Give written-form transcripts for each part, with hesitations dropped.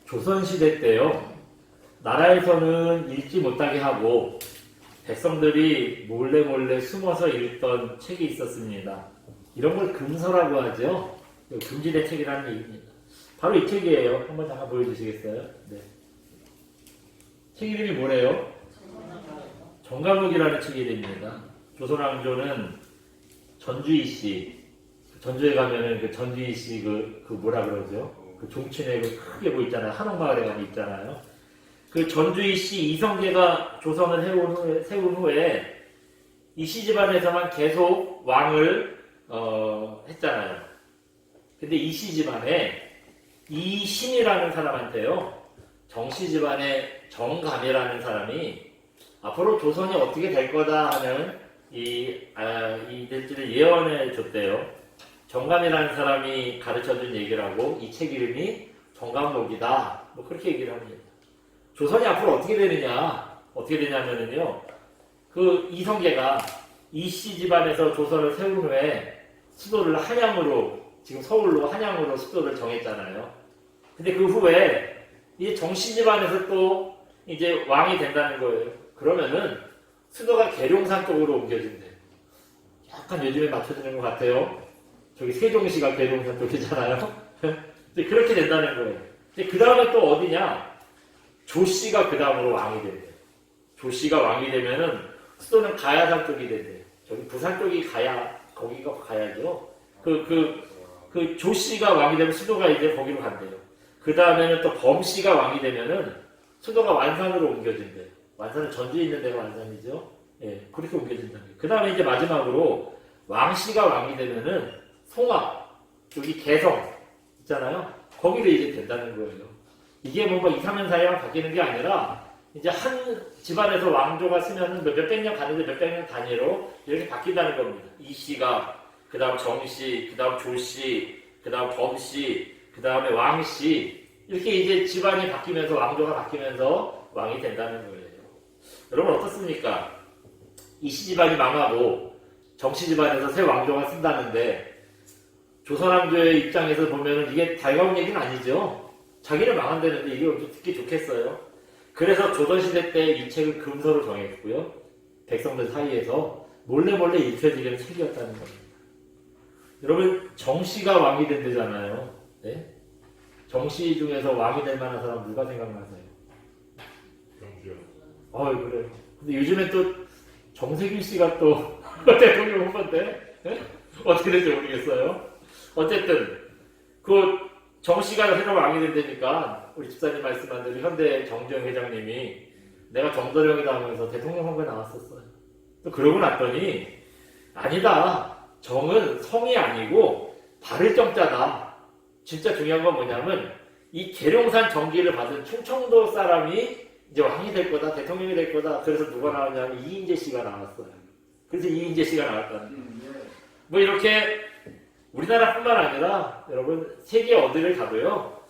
조선시대 때요, 나라에서는 읽지 못하게 하고 백성들이 몰래 몰래 숨어서 읽던 책이 있었습니다. 이런 걸 금서라고 하죠. 금지된 책이라는 얘기입니다. 바로 이 책이에요. 한번 잠깐 보여주시겠어요? 네. 책 이름이 뭐래요? 정감옥이라는 책이 됩니다. 조선왕조는 전주희 씨, 전주에 가면은 그 전주희 씨 그 뭐라 그러죠? 그 종친회 그 크게 뭐 있잖아요. 한옥마을에 가면 있잖아요. 그 전주희 씨 이성계가 조선을 세운 후에 이씨 집안에서만 계속 왕을 했잖아요. 근데 이씨 집안에 이신이라는 사람한테요, 정씨 집안의 정감이라는 사람이 앞으로 조선이 어떻게 될 거다 하는 이 될지를 예언해 줬대요. 정감이라는 사람이 가르쳐준 얘기라고 이 책 이름이 정감록이다. 뭐 그렇게 얘기를 합니다. 조선이 앞으로 어떻게 되느냐? 어떻게 되냐면은요, 그 이성계가 이씨 집안에서 조선을 세운 후에 수도를 한양으로, 지금 서울로 한양으로 수도를 정했잖아요. 근데 그 후에 이제 정씨 집안에서 또 이제 왕이 된다는 거예요. 그러면은 수도가 계룡산 쪽으로 옮겨진대요. 약간 요즘에 맞춰지는 것 같아요. 저기 세종시가 계룡산 쪽이잖아요. 그렇게 된다는 거예요. 그 다음에 또 어디냐? 조씨가 그 다음으로 왕이 된대요. 조씨가 왕이 되면은 수도는 가야산 쪽이 된대요. 저기 부산 쪽이 거기가 가야죠. 그 조씨가 왕이 되면 수도가 이제 거기로 간대요. 그 다음에는 또 범씨가 왕이 되면은 수도가 완산으로 옮겨진대요. 완산은 전주에 있는 데가 완산이죠. 예, 그렇게 옮겨진다는 거예요. 그 다음에 이제 마지막으로 왕씨가 왕이 되면은 송화, 여기 개성 있잖아요. 거기로 이제 된다는 거예요. 이게 뭔가 2, 3년 사이에만 바뀌는 게 아니라 이제 한 집안에서 왕조가 쓰면은 몇백 년 가는데 몇백 년 단위로 이렇게 바뀐다는 겁니다. 이씨가, 그 다음 정씨, 그 다음 조씨, 그 다음 범씨, 그 다음에 왕씨, 이렇게 이제 집안이 바뀌면서 왕조가 바뀌면서 왕이 된다는 거예요. 여러분 어떻습니까? 이씨 집안이 망하고 정씨 집안에서 새 왕조가 쓴다는데 조선왕조의 입장에서 보면은 이게 달가운 얘기는 아니죠. 자기는 망한다는데 이게 좀 듣기 좋겠어요. 그래서 조선시대 때 이 책을 금서로 정했고요. 백성들 사이에서 몰래 읽혀지는 책이었다는 겁니다. 여러분 정씨가 왕이 된대잖아요. 네? 정씨 중에서 왕이 될 만한 사람 누가 생각나세요? 정주요. 그래요. 근데 요즘엔 또 정세균 씨가 또 대통령 후보인데 네? 어떻게 될지 모르겠어요. 어쨌든 그 정씨가 새로 왕이 된다니까 우리 집사님 말씀한 대로 현대 정주영 회장님이 내가 정도령이다 하면서 대통령 선거에 나왔었어요. 또 그러고 났더니 아니다. 정은 성이 아니고 바를 정자다. 진짜 중요한 건 뭐냐면 이 계룡산 정기를 받은 충청도 사람이 이제 왕이 될 거다, 대통령이 될 거다. 그래서 누가 나왔냐면 이인재 씨가 나왔어요. 그래서 이인재 씨가 나왔다는 거예요. 뭐 이렇게 우리나라뿐만 아니라 여러분 세계 어디를 가도요,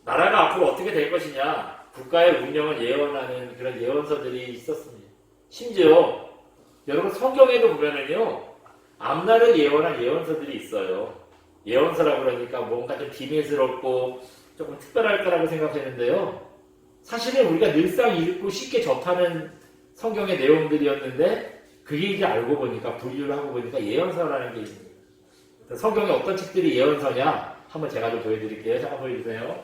나라가 앞으로 어떻게 될 것이냐, 국가의 운영을 예언하는 그런 예언서들이 있었습니다. 심지어 여러분 성경에도 보면은요, 앞날을 예언한 예언서들이 있어요. 예언서라고 그러니까 뭔가 좀 비밀스럽고 조금 특별할 거라고 생각했는데요, 사실은 우리가 늘상 읽고 쉽게 접하는 성경의 내용들이었는데 그게 이제 알고 보니까 분류를 하고 보니까 예언서라는 게 있습니다. 성경에 어떤 책들이 예언서냐 한번 제가 좀 보여드릴게요. 잠깐 보여주세요.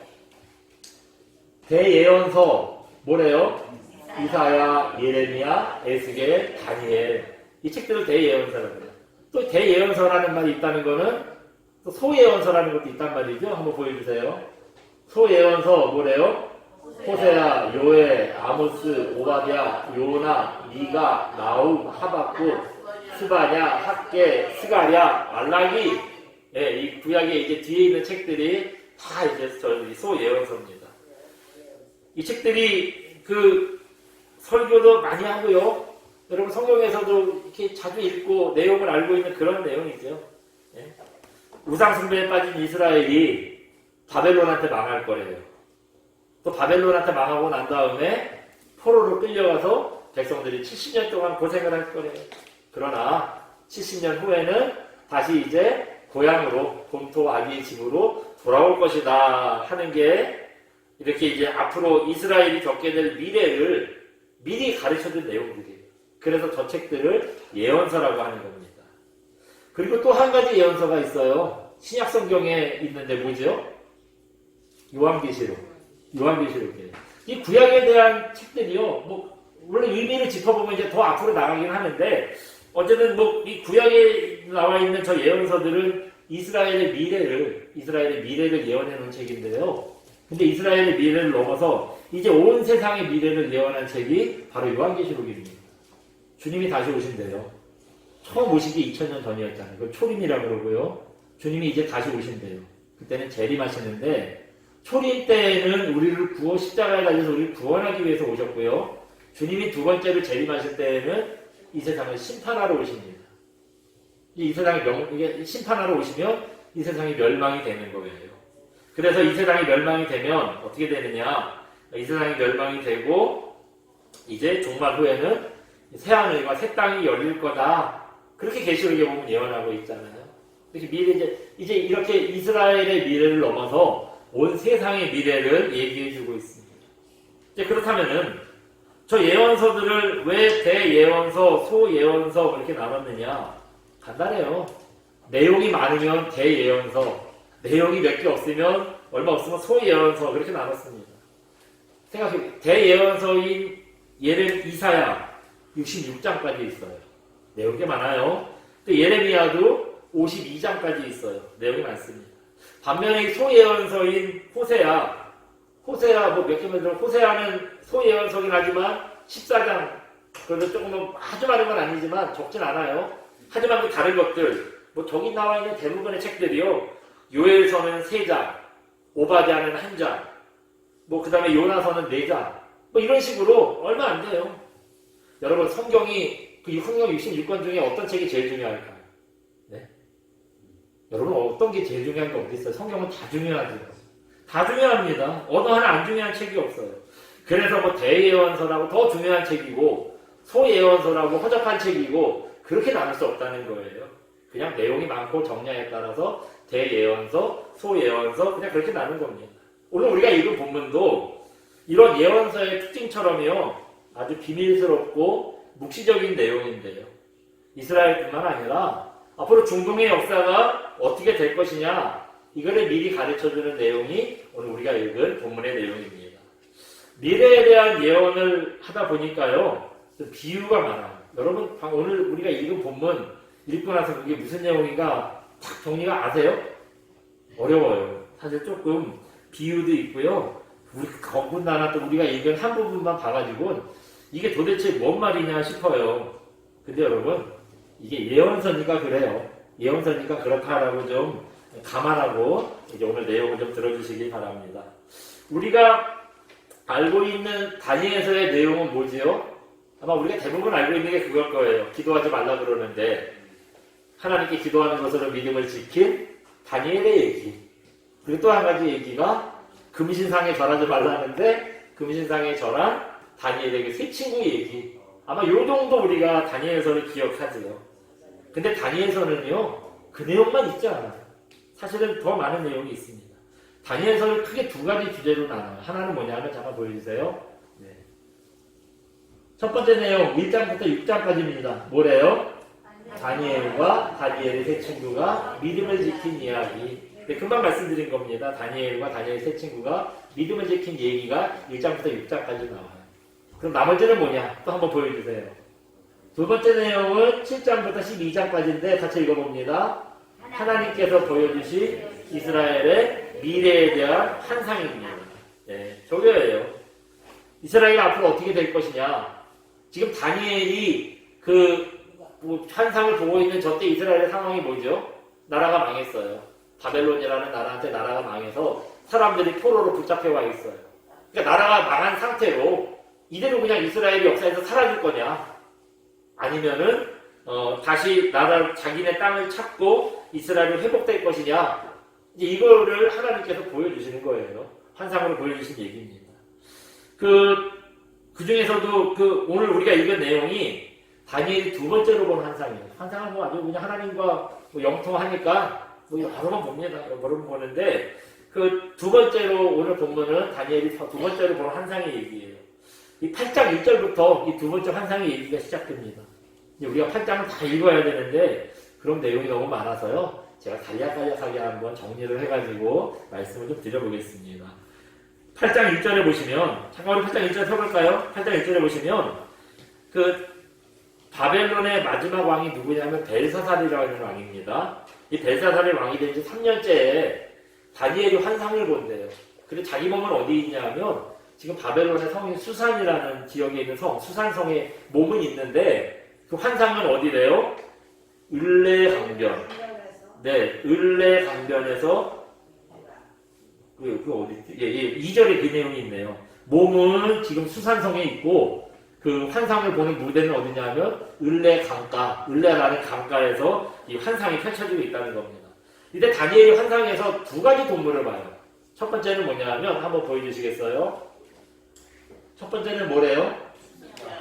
대예언서 뭐래요? 이사야, 예레미야, 에스겔, 다니엘. 이 책들을 대예언서라고 해요. 또 대예언서라는 말이 있다는 거는 또 소예언서라는 것도 있단 말이죠. 한번 보여주세요. 소예언서 뭐래요? 호세야, 요엘, 아모스, 오바댜, 요나, 미가, 나움, 하박국, 스바냐, 학계, 스가랴, 말라기. 예, 이 구약에 이제 뒤에 있는 책들이 다 이제 저희 소예언서입니다. 이 책들이 그 설교도 많이 하고요. 여러분 성경에서도 이렇게 자주 읽고 내용을 알고 있는 그런 내용이죠. 예? 우상숭배에 빠진 이스라엘이 바벨론한테 망할 거래요. 또 바벨론한테 망하고 난 다음에 포로로 끌려가서 백성들이 70년 동안 고생을 할 거래요. 그러나 70년 후에는 다시 이제 고향으로, 본토 아기의 집으로 돌아올 것이다 하는 게 이렇게 이제 앞으로 이스라엘이 겪게 될 미래를 미리 가르쳐준 내용들이에요. 그래서 저 책들을 예언서라고 하는 겁니다. 그리고 또 한 가지 예언서가 있어요. 신약 성경에 있는데 뭐죠? 요한계시록. 요한계시록이에요. 이 구약에 대한 책들이요. 뭐 물론 의미를 짚어보면 이제 더 앞으로 나가긴 하는데 어쨌든 뭐 이 구약에 나와 있는 저 예언서들은 이스라엘의 미래를 예언해 놓은 책인데요. 근데 이스라엘의 미래를 넘어서 이제 온 세상의 미래를 예언한 책이 바로 요한계시록입니다. 주님이 다시 오신대요. 처음 오시기 2000년 전이었잖아요. 그걸 초림이라고 그러고요. 주님이 이제 다시 오신대요. 그때는 재림하시는데 초림 때에는 우리를 십자가에 달려서 우리를 구원하기 위해서 오셨고요. 주님이 두 번째로 재림하실 때에는 이 세상을 심판하러 오십니다. 이 세상이 이게 심판하러 오시면 이 세상이 멸망이 되는 거예요. 그래서 이 세상이 멸망이 되면 어떻게 되느냐? 이 세상이 멸망이 되고 이제 종말 후에는 새하늘과 새 땅이 열릴 거다. 그렇게 계시록에 보면 예언하고 있잖아요. 이렇게 미래 이제 이렇게 이스라엘의 미래를 넘어서 온 세상의 미래를 얘기해주고 있습니다. 이제 그렇다면은 저 예언서들을 왜 대예언서, 소예언서 이렇게 나눴느냐? 간단해요. 내용이 많으면 대예언서, 내용이 몇 개 없으면 얼마 없으면 소예언서 그렇게 나눴습니다. 생각해 대예언서인 이사야 66장까지 있어요. 내용이 많아요. 또 예레미야도 52장까지 있어요. 내용이 많습니다. 반면에 소예언서인 호세아 뭐 몇 개만 들어 호세아는 소예언서긴 하지만 14장 그래도 조금 아주 많은 건 아니지만 적진 않아요. 하지만 그 다른 것들 뭐 저기 나와 있는 대부분의 책들이요. 요엘서는 3장, 오바댜는 1장, 뭐 그 다음에 요나서는 4장 뭐 이런 식으로 얼마 안 돼요. 여러분 성경이 그 성경 66권 중에 어떤 책이 제일 중요할까요? 네? 여러분 어떤 게 제일 중요한 게 어디 있어요? 성경은 다 중요하죠. 다 중요합니다. 어느 하나 안 중요한 책이 없어요. 그래서 뭐 대예언서라고 더 중요한 책이고 소예언서라고 허접한 책이고 그렇게 나눌 수 없다는 거예요. 그냥 내용이 많고 정량에 따라서 대예언서, 소예언서 그냥 그렇게 나눈 겁니다. 오늘 우리가 읽은 본문도 이런 예언서의 특징처럼요. 아주 비밀스럽고 묵시적인 내용인데요. 이스라엘뿐만 아니라 앞으로 중동의 역사가 어떻게 될 것이냐 이거를 미리 가르쳐주는 내용이 오늘 우리가 읽은 본문의 내용입니다. 미래에 대한 예언을 하다 보니까요. 좀 비유가 많아요. 여러분 오늘 우리가 읽은 본문 읽고 나서 그게 무슨 내용인가 딱 정리가 아세요? 어려워요. 사실 조금 비유도 있고요. 우리 더군다나 또 우리가 읽은 한 부분만 봐가지고 이게 도대체 뭔 말이냐 싶어요. 근데 여러분 이게 예언서니까 그래요. 예언서니까 그렇다라고 좀 감안하고 이제 오늘 내용을 좀 들어주시기 바랍니다. 우리가 알고 있는 다니엘서의 내용은 뭐지요? 아마 우리가 대부분 알고 있는 게 그걸 거예요. 기도하지 말라 그러는데 하나님께 기도하는 것으로 믿음을 지킨 다니엘의 얘기. 그리고 또 한 가지 얘기가 금신상에 절하지 말라는데 금신상에 절한 다니엘에게 세 친구 얘기. 아마 요 정도 우리가 다니엘서를 기억하지요. 근데 다니엘서는요 그 내용만 있지 않아요. 사실은 더 많은 내용이 있습니다. 다니엘서를 크게 두 가지 주제로 나눠요. 하나는 뭐냐면 잠깐 보여주세요. 네. 첫 번째 내용 1장부터 6장까지입니다. 뭐래요? 다니엘과 다니엘의 세 친구가 믿음을 지킨 이야기. 네, 금방 말씀드린 겁니다. 다니엘과 다니엘의 세 친구가 믿음을 지킨 얘기가 1장부터 6장까지 나와요. 그럼 나머지는 뭐냐? 또 한번 보여주세요. 두 번째 내용은 7장부터 12장까지인데 같이 읽어봅니다. 하나님께서 보여주신 이스라엘의 미래에 대한 환상입니다. 네, 저거예요. 이스라엘이 앞으로 어떻게 될 것이냐. 지금 다니엘이 환상을 보고 있는 저때 이스라엘의 상황이 뭐죠? 나라가 망했어요. 바벨론이라는 나라한테 나라가 망해서 사람들이 포로로 붙잡혀 와 있어요. 그러니까 나라가 망한 상태로 이대로 그냥 이스라엘이 역사에서 사라질 거냐? 아니면은 다시 자기네 땅을 찾고 이스라엘이 회복될 것이냐? 이제 이거를 하나님께서 보여주시는 거예요. 환상으로 보여주신 얘기입니다. 그 중에서도 오늘 우리가 읽은 내용이 다니엘이 두 번째로 본 환상이에요. 환상은 뭐 아주 그냥 하나님과 영통하니까 뭐 여러 번 봅니다. 여러 번 보는데 그 두 번째로 오늘 본문은 다니엘이 두 번째로 본 환상의 얘기예요. 이 8장 1절부터 이 두 번째 환상의 얘기가 시작됩니다. 이제 우리가 8장을 다 읽어야 되는데 그런 내용이 너무 많아서요. 제가 간략하게 한번 정리를 해가지고 말씀을 좀 드려보겠습니다. 8장 1절에 보시면, 잠깐 우리 8장 1절 펴볼까요? 8장 1절에 보시면 그 바벨론의 마지막 왕이 누구냐면 벨사살이라는 왕입니다. 이 벨사살이 왕이 된 지 3년째에 다니엘이 환상을 본대요. 그리고 자기 몸은 어디 있냐면 지금 바벨론의 성인 수산이라는 지역에 있는 성, 수산성에 몸은 있는데 그 환상은 어디래요? 을레강변. 네, 을레강변에서 그 어디? 예, 2절에 그 내용이 있네요. 몸은 지금 수산성에 있고 그 환상을 보는 무대는 어디냐면 을레강가, 을레라는 강가에서 이 환상이 펼쳐지고 있다는 겁니다. 이때 다니엘이 환상에서 두 가지 동물을 봐요. 첫 번째는 뭐냐면 한번 보여주시겠어요? 첫 번째는 뭐래요?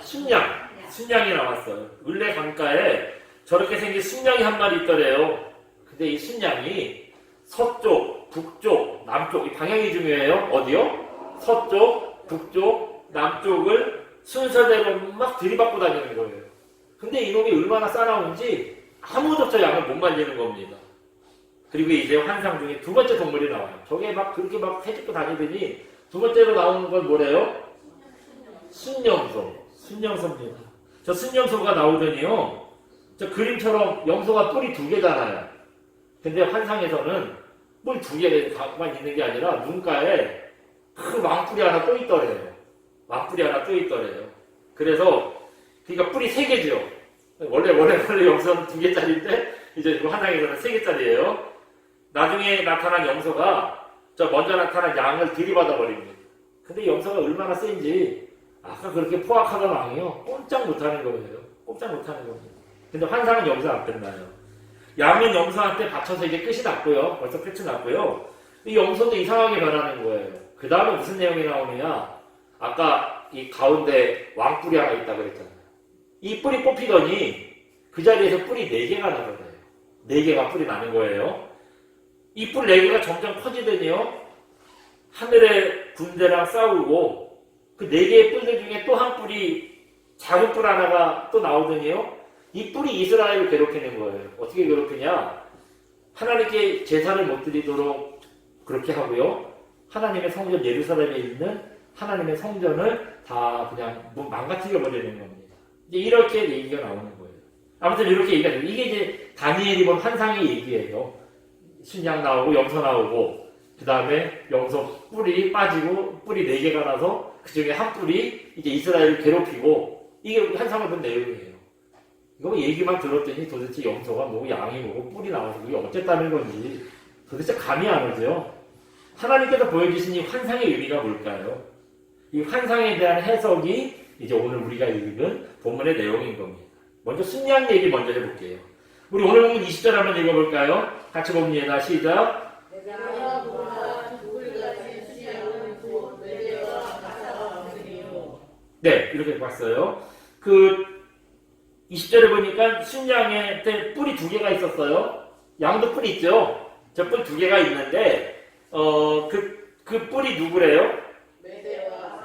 순양. 순양이 나왔어요. 을레 강가에 저렇게 생긴 순양이 한 마리 있더래요. 근데 이 순양이 서쪽, 북쪽, 남쪽, 이 방향이 중요해요. 어디요? 서쪽, 북쪽, 남쪽을 순서대로 막 들이받고 다니는 거예요. 근데 이놈이 얼마나 싸나운지 아무도 저 양을 못 말리는 겁니다. 그리고 이제 환상 중에 두 번째 동물이 나와요. 저게 막 그렇게 막 해집고 다니더니 두 번째로 나오는 건 뭐래요? 순영소. 순영소입니다. 저 순영소가 나오더니요. 저 그림처럼 영소가 뿔이 두 개잖아요. 근데 환상에서는 뿔 두 개만 있는 게 아니라 눈가에 큰 왕뿔이 하나 또 있더래요. 왕뿔이 하나 또 있더래요. 그래서 그러니까 뿔이 세 개죠. 원래 영소는 두 개짜리인데 이제 그 환상에서는 세 개짜리예요. 나중에 나타난 영소가 저 먼저 나타난 양을 들이받아 버립니다. 근데 영소가 얼마나 센지 아까 그렇게 포악하던 왕이요 꼼짝 못하는 거예요. 꼼짝 못하는 겁니다. 근데 환상은 여기서 안 끝나요. 양은 영소한테 받쳐서 이제 끝이 났고요. 벌써 끝이 났고요. 이 영소도 이상하게 변하는 거예요. 그 다음에 무슨 내용이 나오느냐? 아까 이 가운데 왕뿔이 하나 있다고 그랬잖아요. 이 뿔이 뽑히더니 그 자리에서 뿔이 4개가 나더래요. 4개가 뿔이 나는 거예요. 이 뿔 4개가 점점 커지더니요. 하늘의 군대랑 싸우고 그 4개의 뿔들 중에 또 한 뿔이 작은 뿔 하나가 또 나오더니요. 이 뿔이 이스라엘을 괴롭히는 거예요. 어떻게 괴롭히냐? 하나님께 제사를 못 드리도록 그렇게 하고요. 하나님의 성전 예루살렘에 있는 하나님의 성전을 다 그냥 망가뜨려 버리는 겁니다. 이제 이렇게 얘기가 나오는 거예요. 아무튼 이렇게 얘기가 돼요. 이게 이제 다니엘이 본 환상의 얘기예요. 순양 나오고 영소 나오고 그 다음에 영소 뿔이 빠지고 뿔이 4개가 나서 그 중에 한 뿔이 이제 이스라엘을 괴롭히고 이게 환상을 본 내용이에요. 이거 뭐 얘기만 들었더니 도대체 영소가 뭐고 양이 뭐고 뿔이 나와서 이게 어쨌다는 건지 도대체 감이 안 오죠. 하나님께서 보여주신 이 환상의 의미가 뭘까요? 이 환상에 대한 해석이 이제 오늘 우리가 읽은 본문의 내용인 겁니다. 먼저 순양 얘기 먼저 해볼게요. 우리 오늘 본문 20절 한번 읽어볼까요? 같이 봅니다. 시작. 네, 이렇게 봤어요. 그 20절에 보니까 순양에 뿔이 2개가 있었어요. 양도 뿔이 있죠. 저 뿔 2개가 있는데 그 뿔이 누구래요?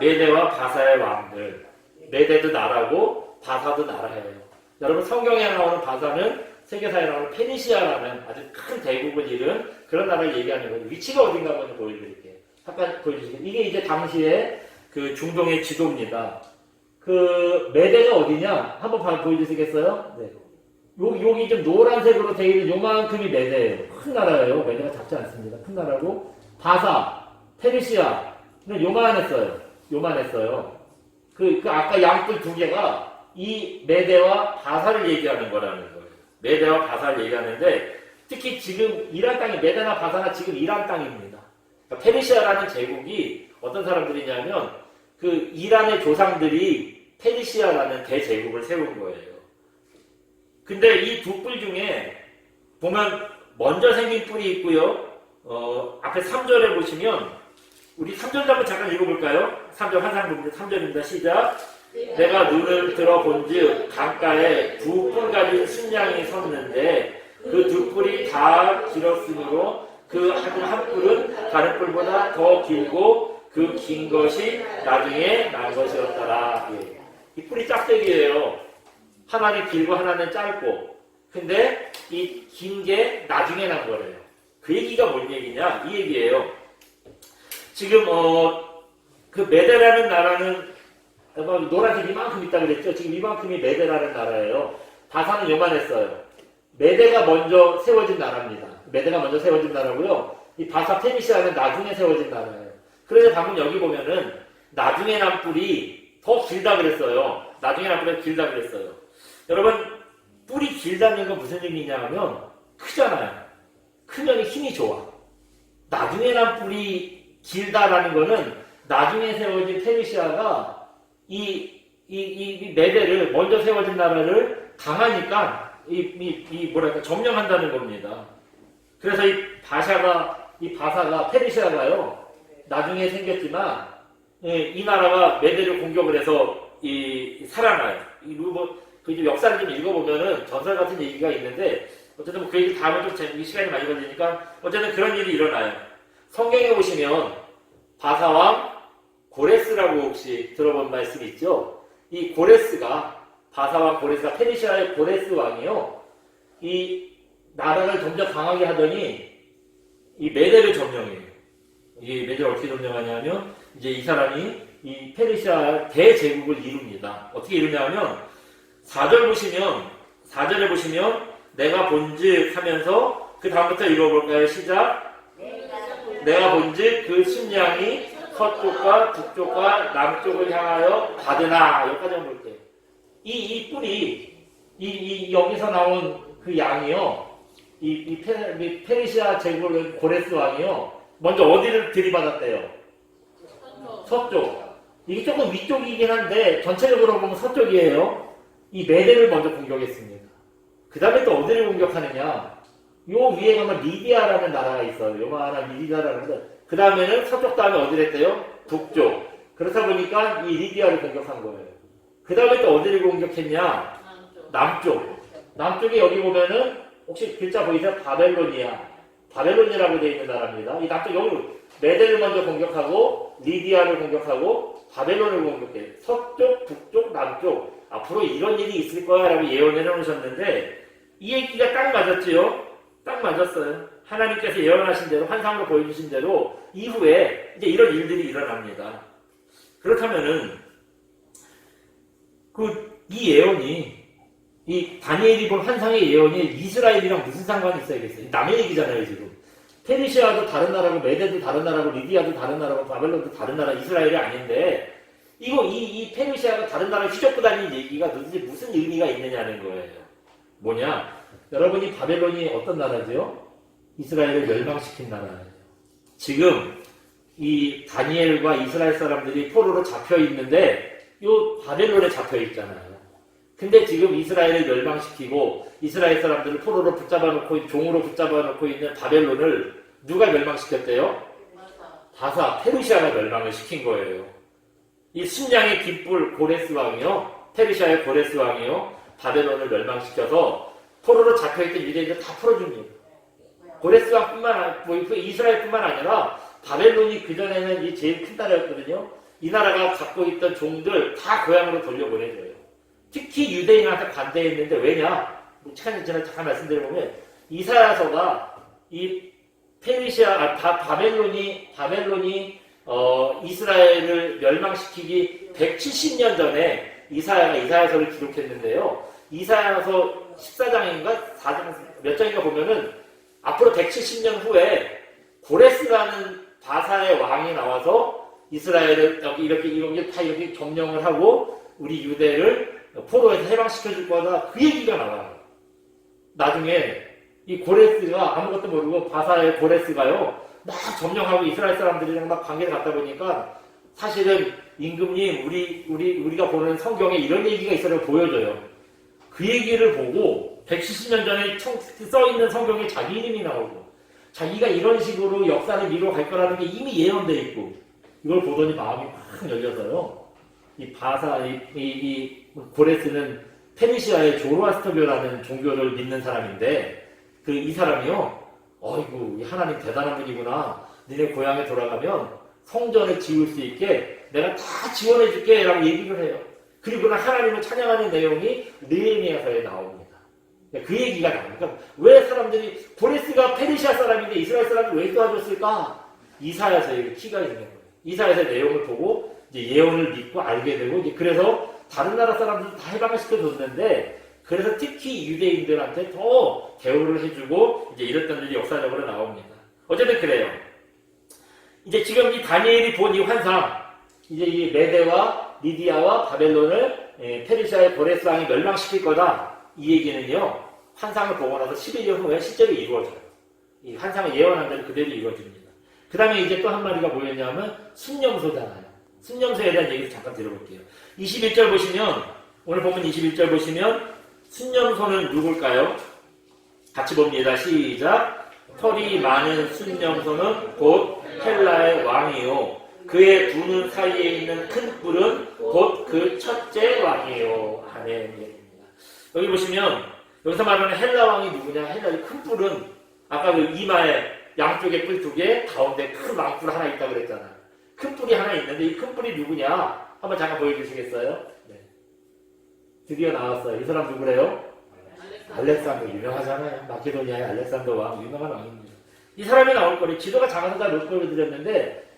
메대와 바사의 왕들. 메대도 나라고 바사도 나라예요. 여러분 성경에 나오는 바사는 세계사에 나오는 페니시아라는 아주 큰 대국을 이룬 그런 나라를 얘기하는 거예요. 위치가 어딘가 한번 보여드릴게요. 잠깐 보여주시겠어요? 이게 이제 당시에 그 중동의 지도입니다. 그 메대가 어디냐? 한번 보여주시겠어요? 네. 여기 좀 노란색으로 되어 있는 요만큼이 메대예요. 큰 나라예요. 메대가 작지 않습니다. 큰 나라고 바사, 페르시아는 요만했어요. 그 아까 양뿔 2개가 이 메대와 바사를 얘기하는 거라는 거예요. 메대와 바사를 얘기하는데 특히 지금 이란 땅이 메대나 바사나 지금 이란 땅입니다. 그러니까 페르시아라는 제국이 어떤 사람들이냐면 그 이란의 조상들이 페르시아라는 대제국을 세운 거예요. 근데 이 두 뿔 중에 보면 먼저 생긴 뿔이 있고요. 앞에 3절에 보시면 우리 3절 한번 잠깐 읽어볼까요? 3절 환상입니다. 3절입니다. 시작. 내가 눈을 들어본즉 강가에 2뿔 가진 순양이 섰는데 그 2뿔이 다 길었으므로 그 한 뿔은 다른 뿔보다 더 길고 그 긴 것이 나중에 난 것이었더라. 예. 이 뿔이 짝대기예요. 하나는 길고 하나는 짧고. 근데 이 긴 게 나중에 난 거래요. 그 얘기가 뭔 얘기냐? 이 얘기예요. 지금 그 메대라는 나라는 노란색 이만큼 있다 그랬죠. 지금 이만큼이 메대라는 나라예요. 바사는 요만했어요. 메대가 먼저 세워진 나라입니다. 메대가 먼저 세워진 나라고요. 이 바사 페니시아는 나중에 세워진 나라예요. 그래서 방금 여기 보면은 나중에 난 뿔이 더 길다 그랬어요. 나중에 난 뿔이 길다 그랬어요. 여러분, 뿔이 길다는 건 무슨 의미냐 하면 크잖아요. 크면 힘이 좋아. 나중에 난 뿔이 길다라는 거는 나중에 세워진 페르시아가 이 메대를 먼저 세워진 나라를 강하니까 뭐랄까 점령한다는 겁니다. 그래서 이 바사가 페르시아가요 나중에 생겼지만 이 나라가 메대를 공격을 해서 살아나요. 그 역사를 좀 읽어보면은 전설 같은 얘기가 있는데 어쨌든 그 얘기 다음에 좀 시간이 많이 걸리니까 어쨌든 그런 일이 일어나요. 성경에 보시면 바사왕 고레스라고 혹시 들어본 말씀이 있죠? 이 고레스가 바사왕 고레스가 페르시아의 고레스 왕이요. 이 나라를 점점 강하게 하더니 이 메대를 점령해요. 이 메대를 어떻게 점령하냐면 이제 이 사람이 이 페르시아 대제국을 이룹니다. 어떻게 이루냐면 4절에 보시면 내가 본즉 하면서 그 다음부터 읽어볼까요? 시작. 내가 본즉 그 순양이 서쪽과 북쪽과 남쪽을 향하여 가드나. 여기까지 한번 볼게요. 이 뿔이 여기서 나온 그 양이요. 페르시아 제국의 고레스 왕이요. 먼저 어디를 들이받았대요? 서쪽. 이게 조금 위쪽이긴 한데 전체적으로 보면 서쪽이에요. 이 메대를 먼저 공격했습니다. 그 다음에 또 어디를 공격하느냐? 요 위에 가면 리디아라는 나라가 있어요. 요만한 리디아라는. 그 다음에는 서쪽 다음에 어디를 했대요? 북쪽. 그렇다 보니까 이 리디아를 공격한 거예요. 그 다음에 또 어디를 공격했냐? 남쪽. 남쪽에 여기 보면은 혹시 글자 보이세요? 바벨로니아. 바벨로니아라고 되어 있는 나라입니다. 이 남쪽 여기 메대를 먼저 공격하고 리디아를 공격하고 바벨론을 공격해요. 서쪽, 북쪽, 남쪽. 앞으로 이런 일이 있을 거야 라고 예언을 해놓으셨는데 이 얘기가 딱 맞았지요? 딱 맞았어요. 하나님께서 예언하신 대로 환상으로 보여주신 대로 이후에 이제 이런 일들이 일어납니다. 그렇다면은 이 예언이 이 다니엘이 본 환상의 예언이 이스라엘이랑 무슨 상관이 있어야겠어요? 남의 얘기잖아요 지금. 페르시아도 다른 나라고 메대도 다른 나라고 리디아도 다른 나라고 바벨론도 다른 나라 이스라엘이 아닌데 이 페르시아가 다른 나라를 휘젓고 다니는 얘기가 도대체 무슨 의미가 있느냐는 거예요. 뭐냐? 여러분이 바벨론이 어떤 나라죠? 이스라엘을 멸망시킨 나라예요. 지금 이 다니엘과 이스라엘 사람들이 포로로 잡혀 있는데 요 바벨론에 잡혀 있잖아요. 근데 지금 이스라엘을 멸망시키고 이스라엘 사람들을 포로로 붙잡아놓고 종으로 붙잡아놓고 있는 바벨론을 누가 멸망시켰대요? 바사 페르시아가 멸망을 시킨 거예요. 이 순양의 깃불 고레스 왕이요, 페르시아의 고레스 왕이요, 바벨론을 멸망시켜서 포로로 잡혀있던 유대인들 다 풀어줍니다. 고레스 왕뿐만 이스라엘뿐만 아니라 바벨론이 그 전에는 이 제일 큰 나라였거든요. 이 나라가 갖고 있던 종들 다 고향으로 돌려보내줘요. 특히 유대인한테 반대했는데 왜냐? 시간이 지나 잠깐 말씀드려보면 이사야서가 이 바벨론이 이스라엘을 멸망시키기 170년 전에 이사야서를 기록했는데요. 이사야서 14장인가 4장 몇 장인가 보면은 앞으로 170년 후에 고레스라는 바사의 왕이 나와서 이스라엘을 이렇게 다 여기 점령을 하고 우리 유대를 포로에서 해방시켜줄 거다. 그 얘기가 나와요. 나중에 이 고레스가 아무것도 모르고 바사의 고레스가요 막 점령하고 이스라엘 사람들이랑 막 관계를 갖다 보니까 사실은 임금님 우리가 보는 성경에 이런 얘기가 있어요 보여줘요. 그 얘기를 보고 170년 전에 써있는 성경에 자기 이름이 나오고 자기가 이런 식으로 역사를 미뤄 갈 거라는 게 이미 예언되어 있고 이걸 보더니 마음이 확 열려서요. 이 고레스는 페르시아의 조로아스터교라는 종교를 믿는 사람인데 이 사람이요 어이구 이 하나님 대단한 분이구나. 니네 고향에 돌아가면 성전을 지을 수 있게 내가 다 지원해 줄게 라고 얘기를 해요. 그리고는 하나님을 찬양하는 내용이 느헤미야서에 나옵니다. 그 얘기가 나옵니다. 왜 사람들이 고레스가 페르시아 사람인데 이스라엘 사람을 왜 도와줬을까? 이사야서에 키가 있는 거예요. 이사야서의 내용을 보고 이제 예언을 믿고 알게 되고 이제 그래서 다른 나라 사람들 다 해방을 시켜줬는데 그래서 특히 유대인들한테 더 대우를 해주고 이제 이랬던 일이 역사적으로 나옵니다. 어쨌든 그래요. 이제 지금 이 다니엘이 본 이 환상, 이제 이 메대와 리디아와 바벨론을 페르시아의 고레스 왕이 멸망시킬 거다. 이 얘기는요, 환상을 보고 나서 11년 후에 실제로 이루어져요. 이 환상을 예언한 대로 그대로 이루어집니다. 그 다음에 이제 또 한 마디가 뭐였냐면 순념소잖아요. 순념소에 대한 얘기를 잠깐 들어볼게요. 21절 보시면, 오늘 보면 21절 보시면 순념소는 누굴까요? 같이 봅니다. 시작. 털이 많은 순념소는 곧 헬라의 왕이요. 그의 두 눈 사이에 있는 큰 뿔은 곧 그 첫째 왕이요. 아멘. 여기 보시면 여기서 말하는 헬라 왕이 누구냐? 헬라의 큰 뿔은 아까 그 이마에 양쪽에 뿔 두 개, 가운데 큰 왕뿔 하나 있다고 그랬잖아요. 큰 뿔이 하나 있는데 이 큰 뿔이 누구냐? 한번 잠깐 보여주시겠어요? 네. 드디어 나왔어요. 이 사람 누구래요? 알렉산더. 유명하잖아요. 마케도니아의 알렉산더 왕, 유명한 왕입니다. 이 사람이 나올 거래. 지도가 작아서 다 못 보여드렸는데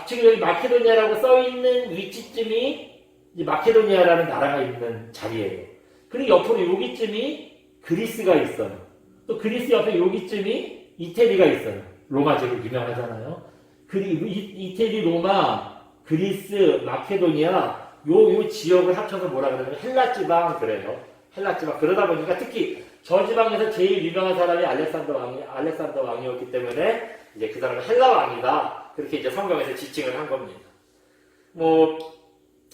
지금 여기 마케도니아라고 써있는 위치쯤이 이제 마케도니아라는 나라가 있는 자리예요. 그리고 옆으로 여기쯤이 그리스가 있어요. 또 그리스 옆에 여기쯤이 이태리가 있어요. 로마 제국 유명하잖아요. 그리고 이태리, 로마, 그리스, 마케도니아 요 지역을 합쳐서 뭐라 그러냐면 헬라 지방 그래요. 헬라 지방. 그러다 보니까 특히 저 지방에서 제일 유명한 사람이 알렉산더 왕이었기 때문에 이제 그 사람은 헬라 왕이다. 그렇게 이제 성경에서 지칭을 한 겁니다.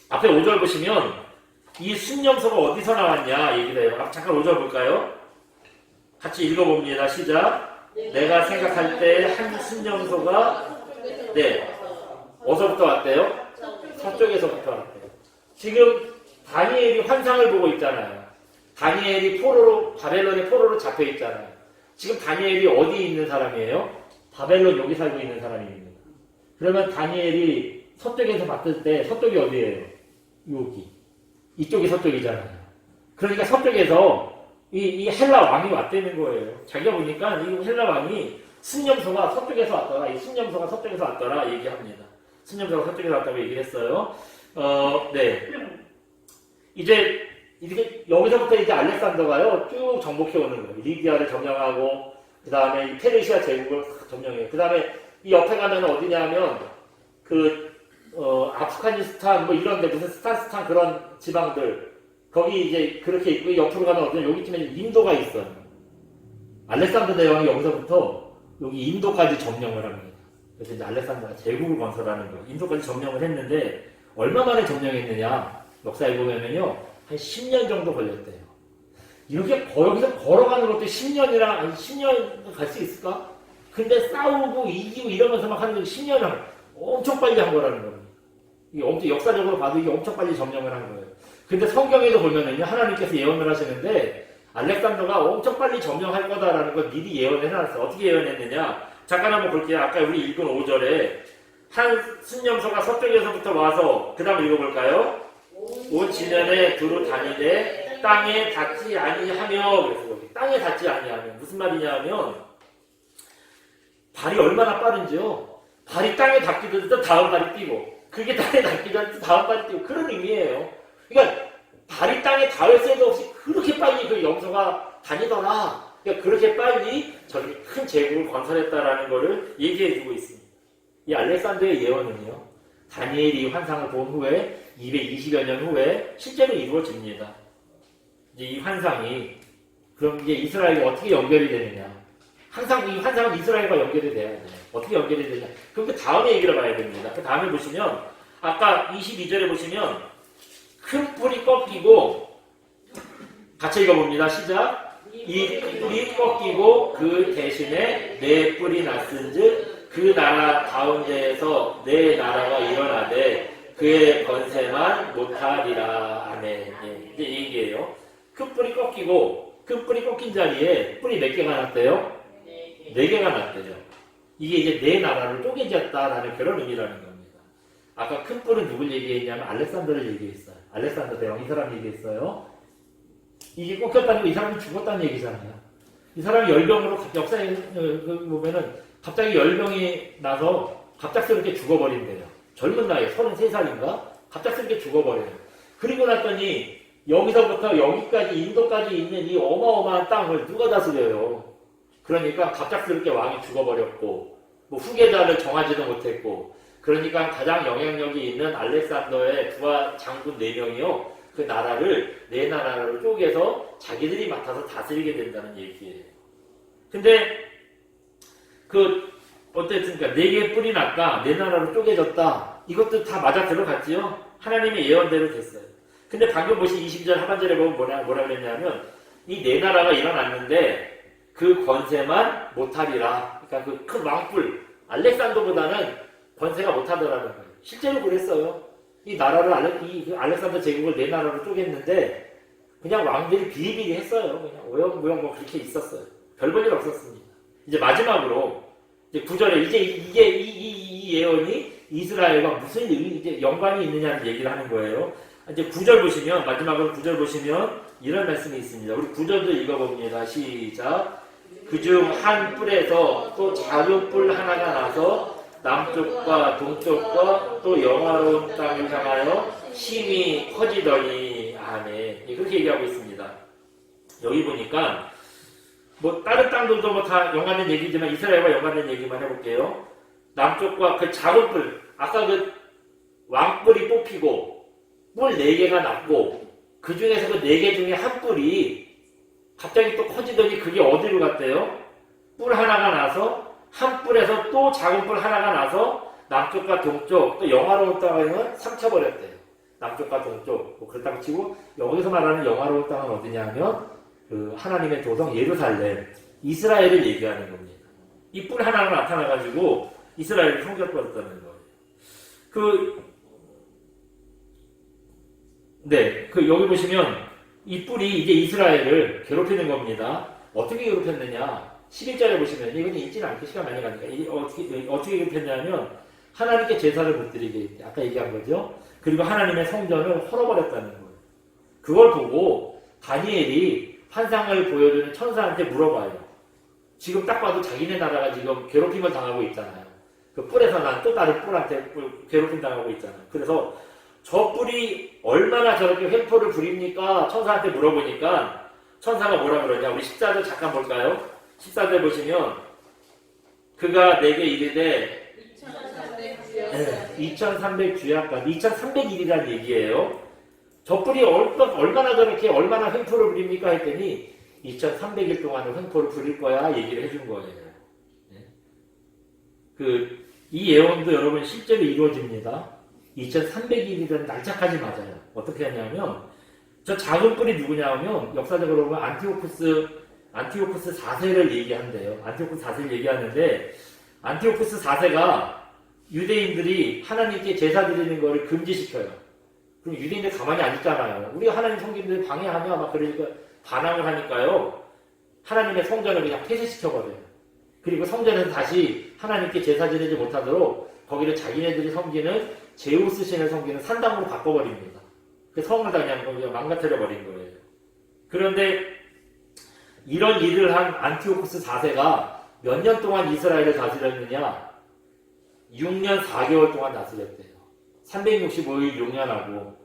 앞에 5절 보시면 이 순념소가 어디서 나왔냐 얘기를 해요. 잠깐 5절 볼까요? 같이 읽어봅니다. 시작. 내가 생각할 때 한 순념소가 어디서부터 왔대요? 서쪽에서부터 왔대요. 지금 다니엘이 환상을 보고 있잖아요. 다니엘이 바벨론의 포로로 잡혀 있잖아요. 지금 다니엘이 어디 있는 사람이에요? 바벨론 여기 살고 있는 사람입니다. 그러면 다니엘이 서쪽에서 봤을 때 서쪽이 어디예요? 여기. 이쪽이 서쪽이잖아요. 그러니까 서쪽에서 이 헬라 왕이 왔다는 거예요. 자기가 보니까 이 헬라 왕이 순념소가 서쪽에서 왔더라. 이 순념소가 서쪽에서 왔더라 얘기합니다. 순념소가 서쪽에서 왔다고 얘기를 했어요. 이제 이렇게 여기서부터 이제 알렉산더가요 쭉 정복해 오는 거예요. 리디아를 점령하고 그 다음에 페르시아 제국을 점령해요. 그 다음에 이 옆에 가면 어디냐면 아프가니스탄 뭐 이런데 무슨 스탄 그런 지방들 거기 이제 그렇게 있고 옆으로 가면 어디냐 여기쯤에 인도가 있어요. 알렉산더 대왕이 여기서부터 여기 인도까지 점령을 합니다. 그래서 이제 알렉산더가 제국을 건설하는 거예요. 인도까지 점령을 했는데 얼마 만에 점령했느냐 역사에 보면은요 한 10년 정도 걸렸대요. 이렇게 여기서 걸어가는 것도 10년이랑 10년 갈 수 있을까? 근데 싸우고 이기고 이러면서 막 하는 게 10년을 엄청 빨리 한 거라는 겁니다. 이게 엄청 역사적으로 봐도 이게 엄청 빨리 점령을 한 거예요. 근데 성경에도 보면은요, 하나님께서 예언을 하시는데, 알렉산더가 엄청 빨리 점령할 거다라는 걸 미리 예언을 해놨어요. 어떻게 예언했느냐? 잠깐 한번 볼게요. 아까 우리 읽은 5절에, 한 순념소가 서쪽에서부터 와서, 그 다음 읽어볼까요? 온 지면에 두루 다니되, 땅에 닿지 아니하며, 그래서 여기 땅에 닿지 아니하며, 무슨 말이냐 하면, 발이 얼마나 빠른지요? 발이 땅에 닿기도 전에 다음 발이 뛰고, 그게 땅에 닿기 전에 다음 발이 뛰고, 그런 의미예요. 그러니까, 발이 땅에 닿을 새도 없이 그렇게 빨리 그 염소가 다니더라. 그러니까 그렇게 빨리 저기 큰 제국을 건설했다라는 것을 얘기해주고 있습니다. 이 알렉산더의 예언은요, 다니엘이 환상을 본 후에 220여 년 후에 실제로 이루어집니다. 이제 이 환상이 그럼 이제 이스라엘이 어떻게 연결이 되느냐? 항상 이 환상은 이스라엘과 연결이 돼야 돼요. 어떻게 연결이 되냐? 그럼 그 다음에 얘기를 봐야 됩니다. 그 다음에 보시면 아까 22절에 보시면 큰 뿔이 꺾이고 같이 읽어봅니다. 시작. 이 뿔이 꺾이고 그 대신에 내 뿔이 났은즉 그 나라 가운데에서 내 나라가 일어나되 그의 권세만 못하리라. 아멘. 이제 얘기예요. 큰 뿔이 꺾이고 큰 뿔이 꺾인 자리에 뿔이 몇 개가 났대요? 네 개가 났대요. 이게 이제 네 나라로 쪼개졌다라는 그런 의미라는 겁니다. 아까 큰 뿔은 누굴 얘기했냐면 알렉산더를 얘기했어요. 알렉산더 대왕 이 사람 얘기했어요. 이게 꺾였다는 거 이 사람이 죽었다는 얘기잖아요. 이 사람이 열병으로 역사에 보면은 갑자기 열병이 나서 갑작스럽게 죽어버린대요. 젊은 나이에 33살인가? 갑작스럽게 죽어버려요. 그리고 났더니 여기서부터 여기까지 인도까지 있는 이 어마어마한 땅을 누가 다스려요? 그러니까 갑작스럽게 왕이 죽어버렸고 뭐 후계자를 정하지도 못했고 그러니까 가장 영향력이 있는 알렉산더의 부하 장군 4명이요. 그 나라를 네 나라로 쪼개서 자기들이 맡아서 다스리게 된다는 얘기예요. 근데 어쨌든 네 개의 뿔이 났다. 네 나라로 쪼개졌다. 이것도 다 맞아 들어갔지요. 하나님의 예언대로 됐어요. 근데 방금 보신 22절 하반절에 보면 뭐라 그랬냐면 이 네 나라가 일어났는데 그 권세만 못하리라. 그러니까 그 큰 왕뿔 알렉산더보다는 권세가 못하더라는 거예요. 실제로 그랬어요. 이 나라를 알렉산더 제국을 네 나라로 쪼갰는데 그냥 왕들이 비리비리 했어요. 그냥 오영무영 뭐 그렇게 있었어요. 별 볼 일 없었습니다. 이제 마지막으로 이제 9절에 이제 이게 이 예언이 이스라엘과 무슨 이제 연관이 있느냐는 얘기를 하는 거예요. 이제 9절 보시면 마지막으로 9절 보시면 이런 말씀이 있습니다. 우리 9절도 읽어봅니다. 시작. 그중 한 뿔에서 또 작은 뿔 하나가 나서 남쪽과 동쪽과 또 영화로운 땅을 향하여 힘이 커지더니 아멘. 그렇게 얘기하고 있습니다. 여기 보니까 뭐 다른 땅들도 뭐 다 연관된 얘기지만 이스라엘과 연관된 얘기만 해볼게요. 남쪽과 그 작은 뿔, 아까 그 왕뿔이 뽑히고 뿔 4개가 났고 그 중에서 그 4개 중에 한 뿔이 갑자기 또 커지더니 그게 어디로 갔대요? 뿔 하나가 나서 한 뿔에서 또 작은 뿔 하나가 나서 남쪽과 동쪽 또 영화로운 땅에는 삼켜버렸대요. 남쪽과 동쪽 뭐 그렇다고 치고 여기서 말하는 영화로운 땅은 어디냐면 그 하나님의 도성 예루살렘 이스라엘을 얘기하는 겁니다. 이 뿔 하나가 나타나가지고 이스라엘을 성격받았다는 거예요. 여기 보시면 이 뿔이 이제 이스라엘을 괴롭히는 겁니다. 어떻게 괴롭혔느냐? 11절에 보시면 이건 읽지는 않게 시간 많이 가니까 어떻게 괴롭혔냐면 하나님께 제사를 못 드리게 했대. 아까 얘기한 거죠. 그리고 하나님의 성전을 헐어버렸다는 거예요. 그걸 보고 다니엘이 환상을 보여주는 천사한테 물어봐요. 지금 딱 봐도 자기네 나라가 지금 괴롭힘을 당하고 있잖아요. 그 뿔에서 난 또 다른 뿔한테 괴롭힘 당하고 있잖아요. 그래서 저 뿔이 얼마나 저렇게 횡포를 부립니까? 천사한테 물어보니까 천사가 뭐라 그러냐? 우리 14절 잠깐 볼까요? 14절 보시면 그가 내게 이르되 2300주야까지 2300일이라는 얘기예요. 저 뿔이 얼마나 저렇게 얼마나 횡포를 부립니까? 했더니 2300일 동안은 횡포를 부릴 거야 얘기를 해준 거예요. 이 예언도 여러분 실제로 이루어집니다. 2300일이라는 날짜까지 맞아요. 어떻게 하냐면 저 작은 뿔이 누구냐면 역사적으로 보면 안티오쿠스 4세를 얘기한대요. 안티오쿠스 4세를 얘기하는데 안티오쿠스 4세가 유대인들이 하나님께 제사 드리는 거를 금지시켜요. 그럼 유대인들 가만히 안 있잖아요. 우리가 하나님 성전들 방해하냐 막 그러니까 반항을 하니까요. 하나님의 성전을 그냥 폐쇄시켜버려요. 그리고 성전에서 다시 하나님께 제사 드리지 못하도록 거기를 자기네들이 섬기는 제우스 신을 섬기는 산당으로 바꿔버립니다. 그 성을 다 그냥 망가뜨려 버린 거예요. 그런데 이런 일을 한 안티오쿠스 4세가 몇 년 동안 이스라엘을 다스렸느냐? 6년 4개월 동안 다스렸대요. 365일 6년하고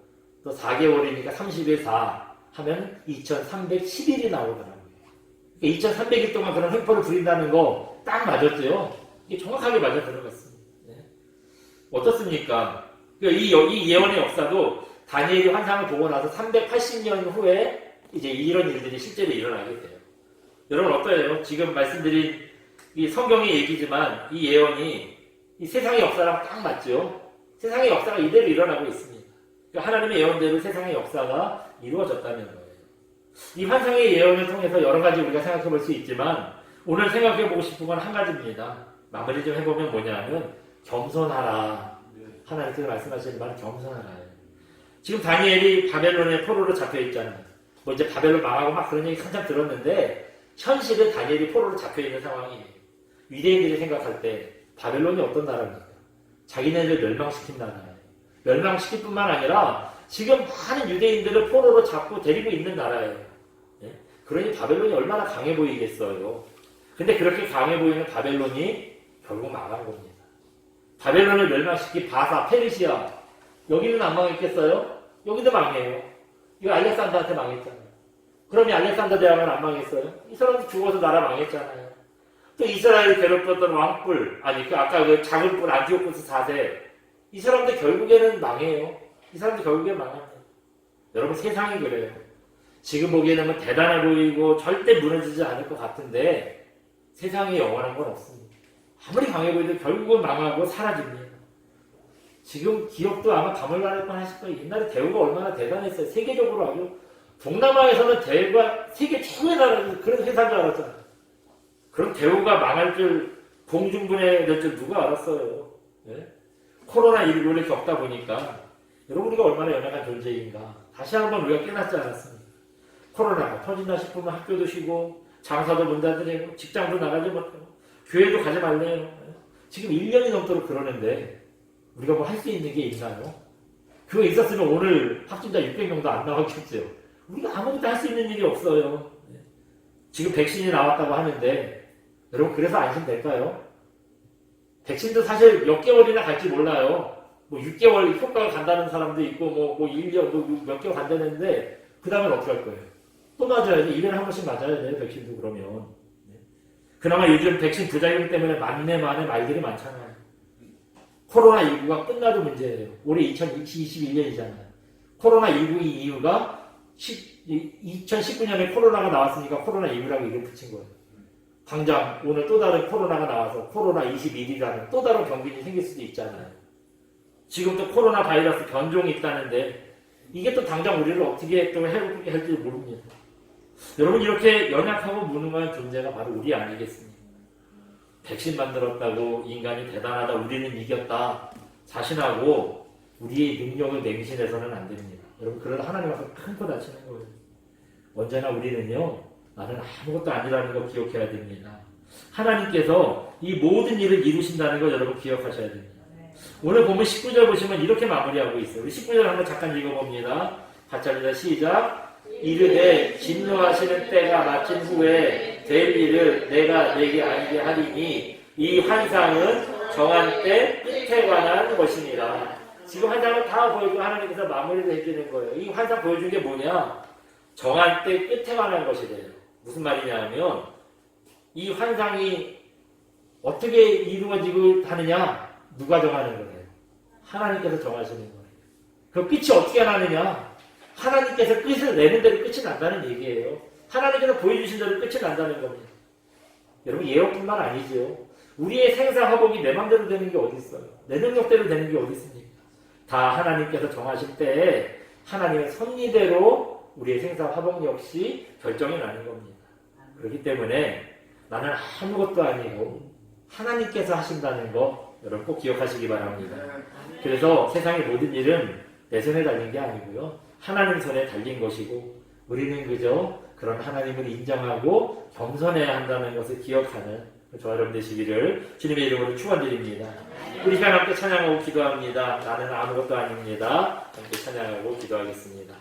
또 4개월이니까 30일 4 하면 2310일이 나오더라고요. 그러니까 2300일 동안 그런 횡포를 부린다는 거 딱 맞았죠. 이게 정확하게 맞아 들어갔습니다. 네. 어떻습니까? 그러니까 이 예언의 역사도 다니엘이 환상을 보고 나서 380년 후에 이제 이런 일들이 실제로 일어나게 돼요. 여러분 어떠해요? 지금 말씀드린 이 성경의 얘기지만 이 예언이 이 세상의 역사랑 딱 맞죠? 세상의 역사가 이대로 일어나고 있습니다. 그러니까 하나님의 예언대로 세상의 역사가 이루어졌다는 거예요. 이 환상의 예언을 통해서 여러 가지 우리가 생각해 볼 수 있지만 오늘 생각해 보고 싶은 건 한 가지입니다. 마무리 좀 해보면 뭐냐면 겸손하라. 하나님께서 말씀하시는 말은 겸손하라. 지금 다니엘이 바벨론의 포로로 잡혀 있잖아요. 이제 바벨론 망하고 막 그런 얘기 한참 들었는데 현실은 다니엘이 포로로 잡혀 있는 상황이에요. 유대인들이 생각할 때 바벨론이 어떤 나라입니까? 자기네들 멸망시킨 나라예요. 멸망시킬 뿐만 아니라 지금 많은 유대인들을 포로로 잡고 데리고 있는 나라예요. 예? 그러니 바벨론이 얼마나 강해 보이겠어요. 근데 그렇게 강해 보이는 바벨론이 결국 망한 겁니다. 바벨론을 멸망시킨 바사, 페르시아 여기는 안 망했겠어요? 여기도 망해요. 이거 알렉산더한테 망했잖아요. 그럼 이 알렉산더 대왕은 안 망했어요? 이 사람도 죽어서 나라 망했잖아요. 또 이스라엘을 괴롭혔던 왕뿔, 아니 아까 그 작은 뿔 안티오코스 4세 이 사람도 결국에는 망해요. 이 사람도 결국엔 망합니다. 여러분 세상이 그래요. 지금 보기에는 뭐 대단해 보이고 절대 무너지지 않을 것 같은데 세상에 영원한 건 없습니다. 아무리 강해 보이도 결국은 망하고 사라집니다. 지금 기억도 아마 가물가물 하실 거예요. 옛날에 대우가 얼마나 대단했어요. 세계적으로 아주 동남아에서는 대우가 세계 최고의 나라 그런 회사인 줄 알았잖아요. 그럼 대우가 망할 줄 공중분해될 줄 누가 알았어요. 예? 코로나19를 겪다 보니까 여러분 우리가 얼마나 연약한 존재인가 다시 한번 우리가 깨닫지 않았습니까? 코로나가 터진다 싶으면 학교도 쉬고 장사도 문 닫으려고 직장도 나가지 못하고 교회도 가지 말래요. 지금 1년이 넘도록 그러는데 우리가 뭐 할 수 있는 게 있나요? 그거 있었으면 오늘 확진자 600명도 안 나왔겠죠. 우리가 아무것도 할 수 있는 일이 없어요. 지금 백신이 나왔다고 하는데 여러분 그래서 안심될까요? 백신도 사실 몇 개월이나 갈지 몰라요. 뭐 6개월 효과가 간다는 사람도 있고 뭐 1년 몇 개월 간다는데 그 다음엔 어떻게 할 거예요? 또 맞아야지. 1년에 한 번씩 맞아야 돼요. 백신도 그러면. 그나마 요즘 백신 부작용 때문에 만내 말들이 많잖아요. 코로나19가 끝나도 문제예요. 올해 2021년이잖아요. 코로나19 이유가 2019년에 코로나가 나왔으니까 코로나19라고 이름 붙인 거예요. 당장 오늘 또 다른 코로나가 나와서 코로나21이라는 또 다른 병균이 생길 수도 있잖아요. 지금 또 코로나 바이러스 변종이 있다는데 이게 또 당장 우리를 어떻게 또 해롭게 할지 모릅니다. 여러분 이렇게 연약하고 무능한 존재가 바로 우리 아니겠습니까? 백신 만들었다고 인간이 대단하다 우리는 이겼다 자신하고 우리의 능력을 맹신해서는 안 됩니다. 여러분 그런 하나님 앞에 큰 코 다치는 거예요. 언제나 우리는요 나는 아무것도 아니라는 거 기억해야 됩니다. 하나님께서 이 모든 일을 이루신다는 거 여러분 기억하셔야 됩니다. 오늘 보면 19절 보시면 이렇게 마무리하고 있어요. 우리 19절 한번 잠깐 읽어봅니다. 같이 합니다. 시작. 이르되 진노하시는 때가 마친 후에 될 일을 내가 내게 알게 하리니 이 환상은 정한 때 끝에 관한 것이니라. 지금 환상을 다 보여주고 하나님께서 마무리를 해주는 거예요. 이 환상 보여준 게 뭐냐? 정한 때 끝에 관한 것이래요. 무슨 말이냐 하면 이 환상이 어떻게 이루어지고 하느냐? 누가 정하는 거예요? 하나님께서 정하시는 거예요. 그 끝이 어떻게 나느냐? 하나님께서 끝을 내는 대로 끝이 난다는 얘기예요. 하나님께서 보여주신 대로 끝이 난다는 겁니다. 여러분 예언뿐만 아니죠. 우리의 생사화복이 내 맘대로 되는 게 어디 있어요? 내 능력대로 되는 게 어디 있습니까? 다 하나님께서 정하실 때 하나님의 섭리대로 우리의 생사화복 역시 결정이 나는 겁니다. 그렇기 때문에 나는 아무것도 아니고 하나님께서 하신다는 거 여러분 꼭 기억하시기 바랍니다. 그래서 세상의 모든 일은 내 손에 달린 게 아니고요. 하나님 손에 달린 것이고 우리는 그저 그런 하나님을 인정하고 겸손해야 한다는 것을 기억하는 저와 여러분 되시기를 주님의 이름으로 축원드립니다. 우리 시간 함께 찬양하고 기도합니다. 나는 아무것도 아닙니다. 함께 찬양하고 기도하겠습니다.